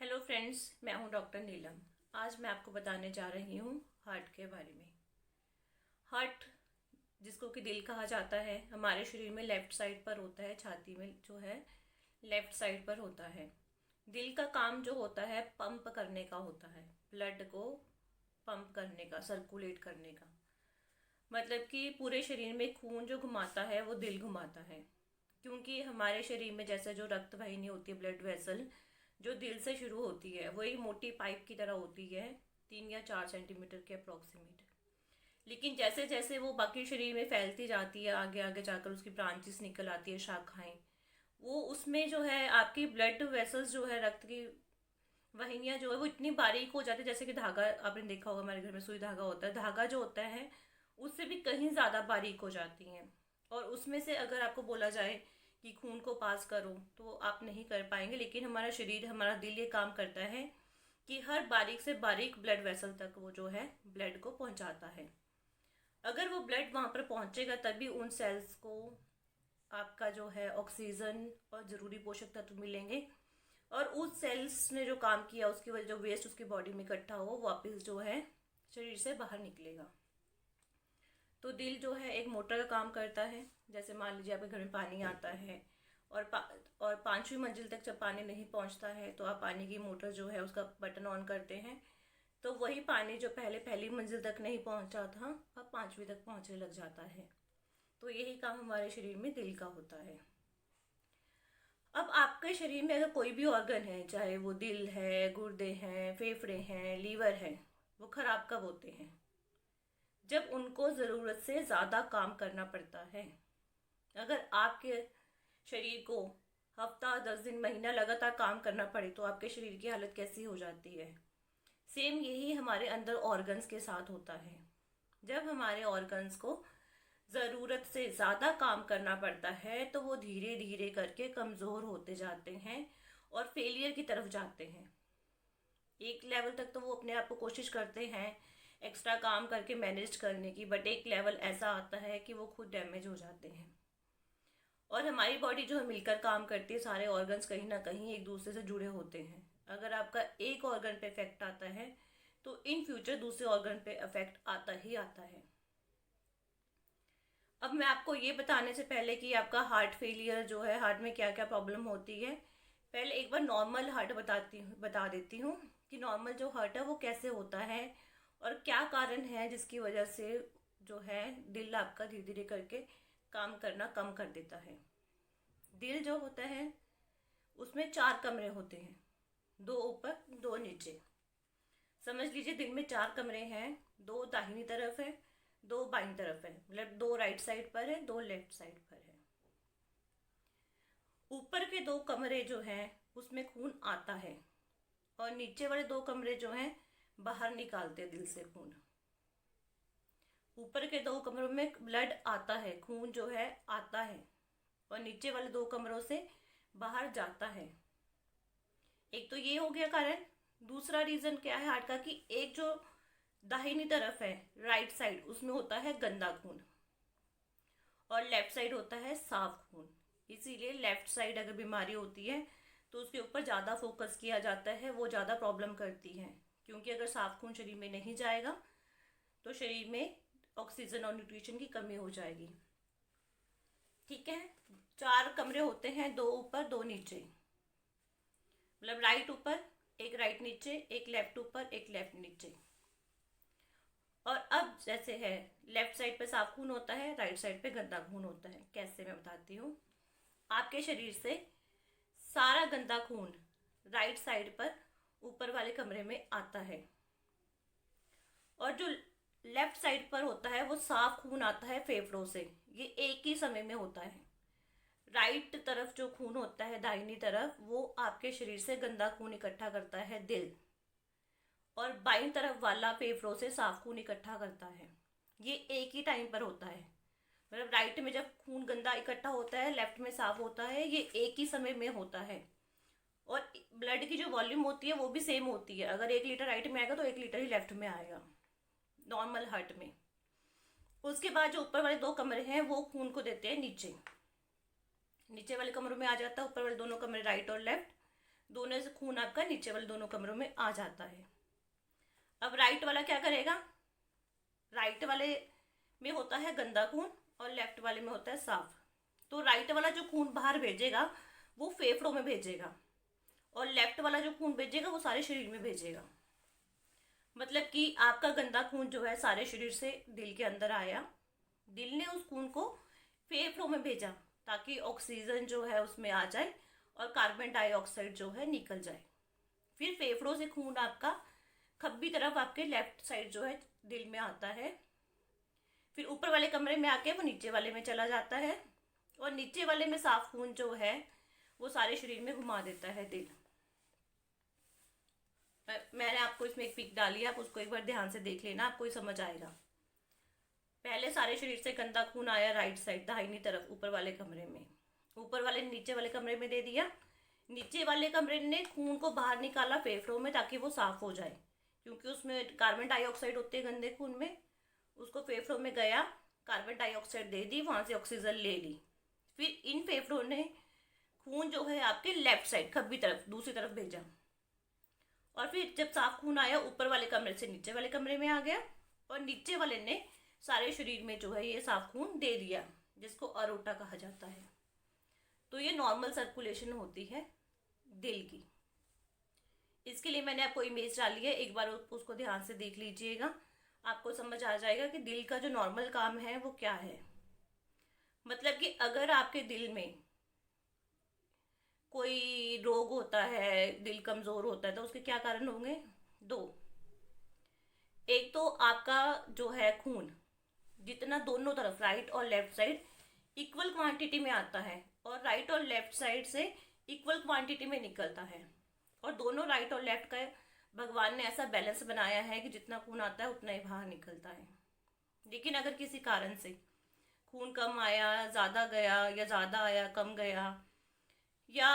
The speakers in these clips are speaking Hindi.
हेलो फ्रेंड्स, मैं हूं डॉक्टर नीलम। आज मैं आपको बताने जा रही हूं हार्ट के बारे में। हार्ट, जिसको कि दिल कहा जाता है, हमारे शरीर में लेफ्ट साइड पर होता है। छाती में जो है लेफ्ट साइड पर होता है। दिल का काम जो होता है पंप करने का होता है, ब्लड को पंप करने का, सर्कुलेट करने का। मतलब कि पूरे शरीर में खून जो घुमाता है वो दिल घुमाता है। क्योंकि हमारे शरीर में जैसे जो रक्त वाहिनी होती है, ब्लड वेसल, जो दिल से शुरू होती है वो एक मोटी पाइप की तरह होती है, 3 या 4 सेंटीमीटर के अप्रोक्सीमेट। लेकिन जैसे जैसे वो बाकी शरीर में फैलती जाती है, आगे आगे जाकर उसकी ब्रांचेस निकल आती है, शाखाएं, वो उसमें जो है आपकी ब्लड वेसल्स जो है, रक्त की वाहिनियाँ जो है वो इतनी बारीक हो जाती है। जैसे कि धागा, आपने देखा होगा हमारे घर में सुई धागा होता है, धागा जो होता है उससे भी कहीं ज़्यादा बारीक हो जाती हैं। और उसमें से अगर आपको बोला जाए कि खून को पास करो तो आप नहीं कर पाएंगे। लेकिन हमारा शरीर, हमारा दिल ये काम करता है कि हर बारीक से बारीक ब्लड वेसल तक वो जो है ब्लड को पहुंचाता है। अगर वो ब्लड वहां पर पहुंचेगा तभी उन सेल्स को आपका जो है ऑक्सीजन और ज़रूरी पोषक तत्व मिलेंगे। और उस सेल्स ने जो काम किया उसकी वजह, जो वेस्ट उसकी बॉडी में इकट्ठा हो, वापस जो है शरीर से बाहर निकलेगा। तो दिल जो है एक मोटर का काम करता है। जैसे मान लीजिए आपके घर में पानी आता है और और 5वीं मंजिल तक जब पानी नहीं पहुंचता है तो आप पानी की मोटर जो है उसका बटन ऑन करते हैं, तो वही पानी जो पहले पहली मंजिल तक नहीं पहुंचा था अब 5वीं तक पहुंचने लग जाता है। तो यही काम हमारे शरीर में दिल का होता है। अब आपके शरीर में अगर कोई भी ऑर्गन है, चाहे वो दिल है, गुर्दे हैं, फेफड़े हैं, लीवर है, वो खराब कब होते हैं? जब उनको ज़रूरत से ज़्यादा काम करना पड़ता है। अगर आपके शरीर को हफ्ता 10 दिन महीना लगातार काम करना पड़े तो आपके शरीर की हालत कैसी हो जाती है। सेम यही हमारे अंदर ऑर्गन्स के साथ होता है। जब हमारे ऑर्गन्स को ज़रूरत से ज़्यादा काम करना पड़ता है तो वो धीरे धीरे करके कमज़ोर होते जाते हैं और फेलियर की तरफ जाते हैं। एक लेवल तक तो वो अपने आप को कोशिश करते हैं एक्स्ट्रा काम करके मैनेज करने की, बट एक लेवल ऐसा आता है कि वो खुद डैमेज हो जाते हैं। और हमारी बॉडी जो है मिलकर काम करती है, सारे ऑर्गन्स कहीं ना कहीं एक दूसरे से जुड़े होते हैं। अगर आपका एक ऑर्गन पे इफेक्ट आता है तो इन फ्यूचर दूसरे ऑर्गन पे इफेक्ट आता ही आता है। अब मैं आपको ये बताने से पहले कि आपका हार्ट फेलियर जो है, हार्ट में क्या क्या प्रॉब्लम होती है, पहले एक बार नॉर्मल हार्ट बता देती हूँ कि नॉर्मल जो हार्ट है वो कैसे होता है और क्या कारण है जिसकी वजह से जो है दिल आपका धीरे धीरे करके काम करना कम कर देता है। दिल जो होता है उसमें 4 कमरे होते हैं, 2 ऊपर 2 नीचे। समझ लीजिए दिल में 4 कमरे हैं, 2 दाहिनी तरफ है, 2 बाईं तरफ है, मतलब 2 राइट साइड पर है, 2 लेफ्ट साइड पर है। ऊपर के 2 कमरे जो हैं उसमें खून आता है और नीचे वाले 2 कमरे जो हैं बाहर निकालते हैं दिल से खून। ऊपर के 2 कमरों में ब्लड आता है, खून जो है आता है, और नीचे वाले 2 कमरों से बाहर जाता है। एक तो ये हो गया कारण। दूसरा रीजन क्या है हार्ट का, कि एक जो दाहिनी तरफ है, राइट साइड, उसमें होता है गंदा खून और लेफ्ट साइड होता है साफ खून। इसीलिए लेफ्ट साइड अगर बीमारी होती है तो उसके ऊपर ज़्यादा फोकस किया जाता है, वो ज़्यादा प्रॉब्लम करती है। क्योंकि अगर साफ खून शरीर में नहीं जाएगा तो शरीर में ऑक्सीजन और न्यूट्रिशन की कमी हो जाएगी। ठीक है। 4 कमरे होते हैं, 2 ऊपर 2 नीचे, मतलब राइट ऊपर, एक राइट नीचे, एक लेफ्ट ऊपर, एक लेफ्ट नीचे। और अब जैसे है, लेफ्ट साइड पे साफ खून होता है, राइट साइड पे गंदा खून होता है। कैसे, मैं बताती हूँ। आपके शरीर से सारा गंदा खून राइट साइड पर ऊपर वाले कमरे में आता है, और जो लेफ्ट साइड पर होता है वो साफ खून आता है फेफड़ों से। ये एक ही समय में होता है। राइट तरफ जो खून होता है, दाहिनी तरफ, वो आपके शरीर से गंदा खून इकट्ठा करता है दिल, और बाईं तरफ वाला फेफड़ों से साफ खून इकट्ठा करता है। ये एक ही टाइम पर होता है। मतलब राइट में जब खून गंदा इकट्ठा होता है, लेफ्ट में साफ होता है, ये एक ही समय में होता है। और ब्लड की जो वॉल्यूम होती है वो भी सेम होती है। अगर 1 लीटर राइट में आएगा तो 1 लीटर ही लेफ्ट में आएगा नॉर्मल हार्ट में। उसके बाद जो ऊपर वाले 2 कमरे हैं वो खून को देते हैं नीचे। नीचे वाले कमरों में आ जाता है ऊपर वाले दोनों कमरे, राइट और लेफ्ट। दोनों से खून आपका नीचे वाले दोनों कमरों में आ जाता है। अब राइट वाला क्या करेगा, राइट वाले में होता है गंदा खून और लेफ्ट वाले में होता है साफ। तो राइट वाला जो खून बाहर भेजेगा वो फेफड़ों में भेजेगा, और लेफ्ट वाला जो खून भेजेगा वो सारे शरीर में भेजेगा। मतलब कि आपका गंदा खून जो है सारे शरीर से दिल के अंदर आया, दिल ने उस खून को फेफड़ों में भेजा ताकि ऑक्सीजन जो है उसमें आ जाए और कार्बन डाइऑक्साइड जो है निकल जाए। फिर फेफड़ों से खून आपका खब्बी तरफ आपके लेफ्ट साइड जो है दिल में आता है, फिर ऊपर वाले कमरे में आके वो नीचे वाले में चला जाता है, और नीचे वाले में साफ खून जो है वो सारे शरीर में घुमा देता है दिल। मैंने आपको इसमें एक पिक डाली है, आप उसको एक बार ध्यान से देख लेना, आपको ही समझ आएगा। पहले सारे शरीर से गंदा खून आया राइट साइड दाहिनी तरफ ऊपर वाले कमरे में, ऊपर वाले ने नीचे वाले कमरे में दे दिया, नीचे वाले कमरे ने खून को बाहर निकाला फेफड़ों में ताकि वो साफ हो जाए, क्योंकि उसमें कार्बन डाइऑक्साइड होते हैं गंदे खून में। उसको फेफड़ों में गया, कार्बन डाइऑक्साइड दे दी, वहां से ऑक्सीजन ले ली। फिर इन फेफड़ों ने खून जो है आपके लेफ्ट साइड खब्बी तरफ दूसरी तरफ भेजा, और फिर जब साफ खून आया ऊपर वाले कमरे से नीचे वाले कमरे में आ गया, और नीचे वाले ने सारे शरीर में जो है ये साफ खून दे दिया, जिसको अरोटा कहा जाता है। तो ये नॉर्मल सर्कुलेशन होती है दिल की। इसके लिए मैंने आपको इमेज डाली है, एक बार उसको ध्यान से देख लीजिएगा, आपको समझ आ जाएगा कि दिल का जो नॉर्मल काम है वो क्या है। मतलब कि अगर आपके दिल में कोई रोग होता है, दिल कमजोर होता है, तो उसके क्या कारण होंगे? दो। एक तो आपका जो है खून जितना दोनों तरफ राइट और लेफ्ट साइड इक्वल क्वांटिटी में आता है, और राइट और लेफ्ट साइड से इक्वल क्वांटिटी में निकलता है, और दोनों राइट और लेफ्ट का भगवान ने ऐसा बैलेंस बनाया है कि जितना खून आता है उतना ही बाहर निकलता है। लेकिन अगर किसी कारण से खून कम आया, ज़्यादा गया, या ज़्यादा आया कम गया, या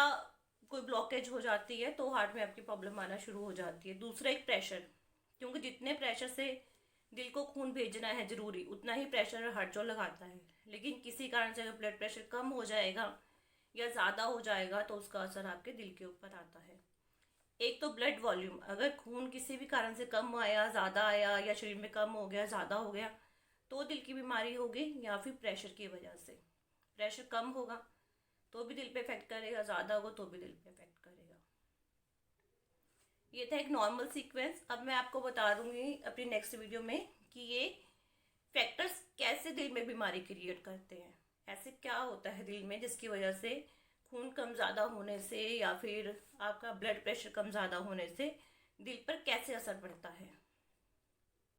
कोई ब्लॉकेज हो जाती है, तो हार्ट में आपकी प्रॉब्लम आना शुरू हो जाती है। दूसरा एक प्रेशर, क्योंकि जितने प्रेशर से दिल को खून भेजना है जरूरी उतना ही प्रेशर हार्ट जो लगाता है, लेकिन किसी कारण से अगर ब्लड प्रेशर कम हो जाएगा या ज़्यादा हो जाएगा तो उसका असर आपके दिल के ऊपर आता है। एक तो ब्लड वॉल्यूम, अगर खून किसी भी कारण से कम आया, ज़्यादा आया, या शरीर में कम हो गया, ज़्यादा हो गया, तो दिल की बीमारी होगी, या फिर प्रेशर की वजह से। प्रेशर कम होगा तो भी दिल पे इफेक्ट करेगा, ज़्यादा होगा तो भी दिल पे इफेक्ट करेगा। ये था एक नॉर्मल सीक्वेंस। अब मैं आपको बता दूंगी अपनी नेक्स्ट वीडियो में कि ये फैक्टर्स कैसे दिल में बीमारी क्रिएट करते हैं, ऐसे क्या होता है दिल में जिसकी वजह से खून कम ज़्यादा होने से या फिर आपका ब्लड प्रेशर कम ज़्यादा होने से दिल पर कैसे असर पड़ता है।